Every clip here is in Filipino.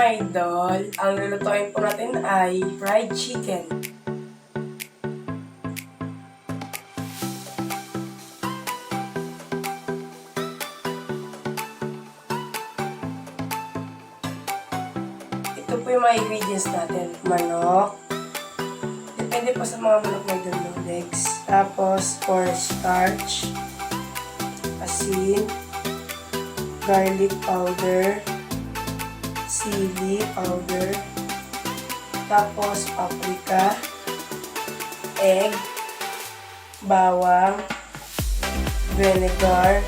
mga idol, ang lulutuin po natin ay fried chicken. Ito po yung mga ingredients natin. Manok. Depende po sa mga manok na idol, legs. Tapos, cornstarch. Asin. Garlic powder. Chili powder, tapos paprika, egg, bawang, vinegar,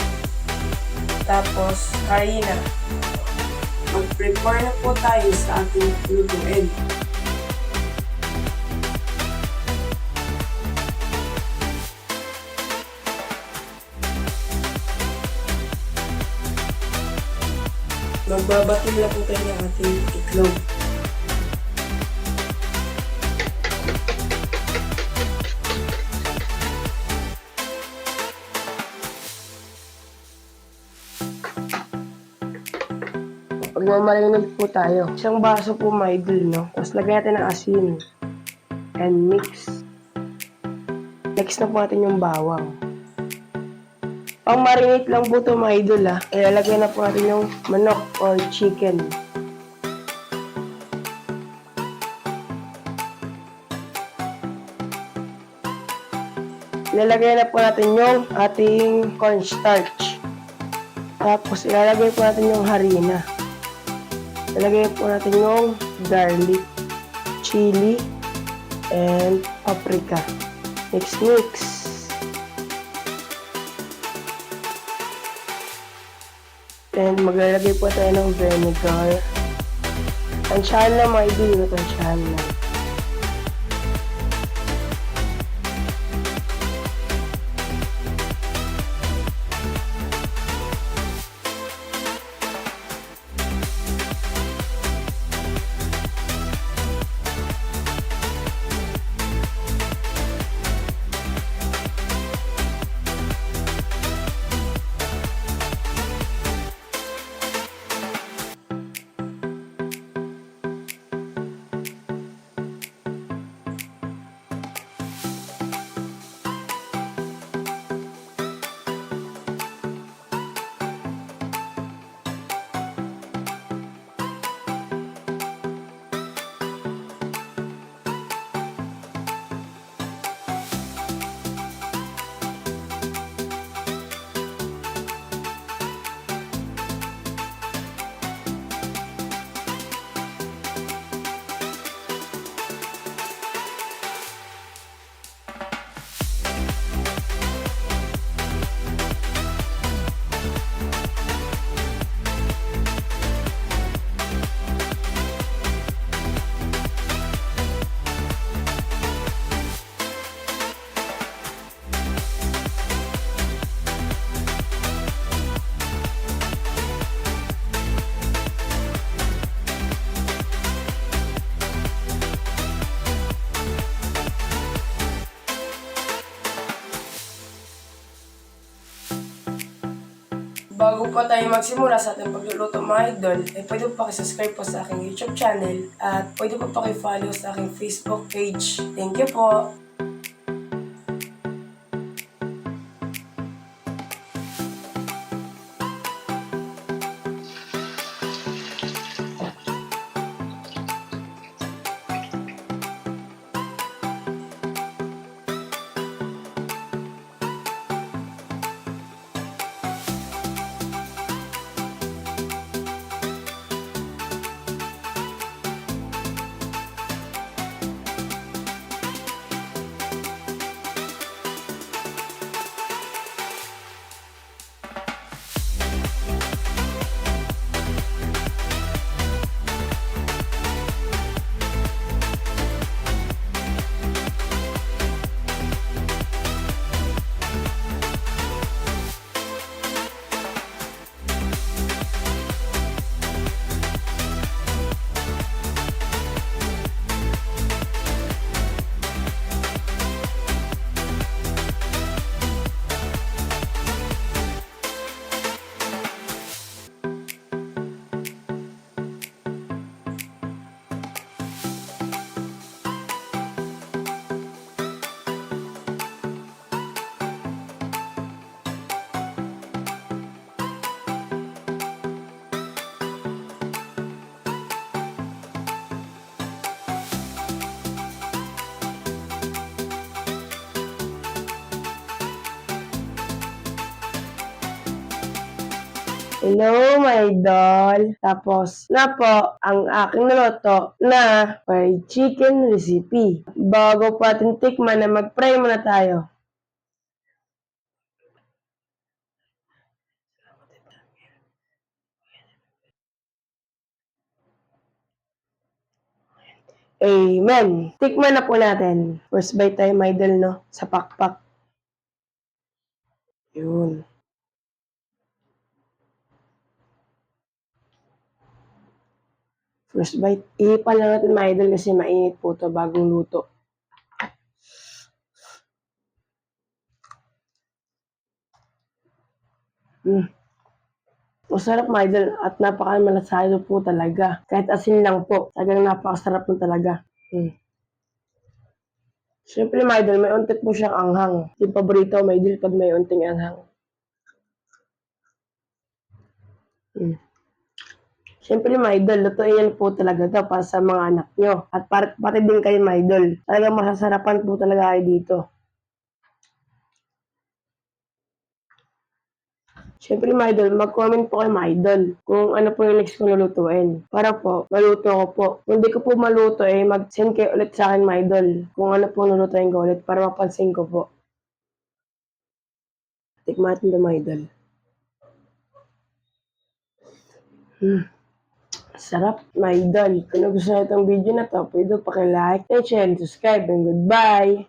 tapos harina. Mag-prepare na po tayo sa ating lutuin. Magbabato na po tayo ng ating itlog. Magmamarinate po tayo. Isang baso po mga idol, no? Tapos lagyan natin ng asin. And mix. Next na po natin yung bawang. Pang marinate lang po ito mga idol ha. Ilalagay na po natin yung manok or chicken. Ilalagay na po natin yung ating cornstarch. Tapos ilalagay po natin yung harina. Ilalagay po natin yung garlic, chili, and paprika. Mix. And maglalagay po tayo ng vinegar. Tansyahan lang mga idol, tansyahan lang. Bago pa tayo magsimula sa ating pagluluto mga idol, ay pwede po pakisubscribe po sa aking YouTube channel at pwede po pakifollow sa aking Facebook page. Thank you po! Hello, my idol. Tapos na po ang aking niluto na fried chicken recipe. Bago po ating tikman na mag-pray muna tayo. Amen. Tikman na po natin. First bite tayo, my idol, no? Sa pakpak. Yun. First bite. Ihipan lang natin, my idol, kasi mainit po ito bagong luto. Masarap, my idol, at napaka-malasado po talaga. Kahit asin lang po, talagang napakasarap po talaga. Siyempre, my idol, may unti po siyang anghang. Yung paborito, my idol, pag may unting anghang. Siyempre, my idol, lutuin yan po talaga to para sa mga anak nyo. At pati din kayo, my idol. Talagang masasarapan po talaga kayo dito. Siyempre, my idol, mag-comment po kayo, my idol, kung ano po yung next kong lulutuin. Para po, maluto ko po. Kung hindi ko po maluto, mag-send kayo ulit sa akin, my idol, kung ano po lulutuin ko ulit para mapansin ko po. Tikman natin ito, my idol. Sarap, my idol. Kung nagustuhan itong video na to, pwede pakilike, share, and subscribe, and goodbye!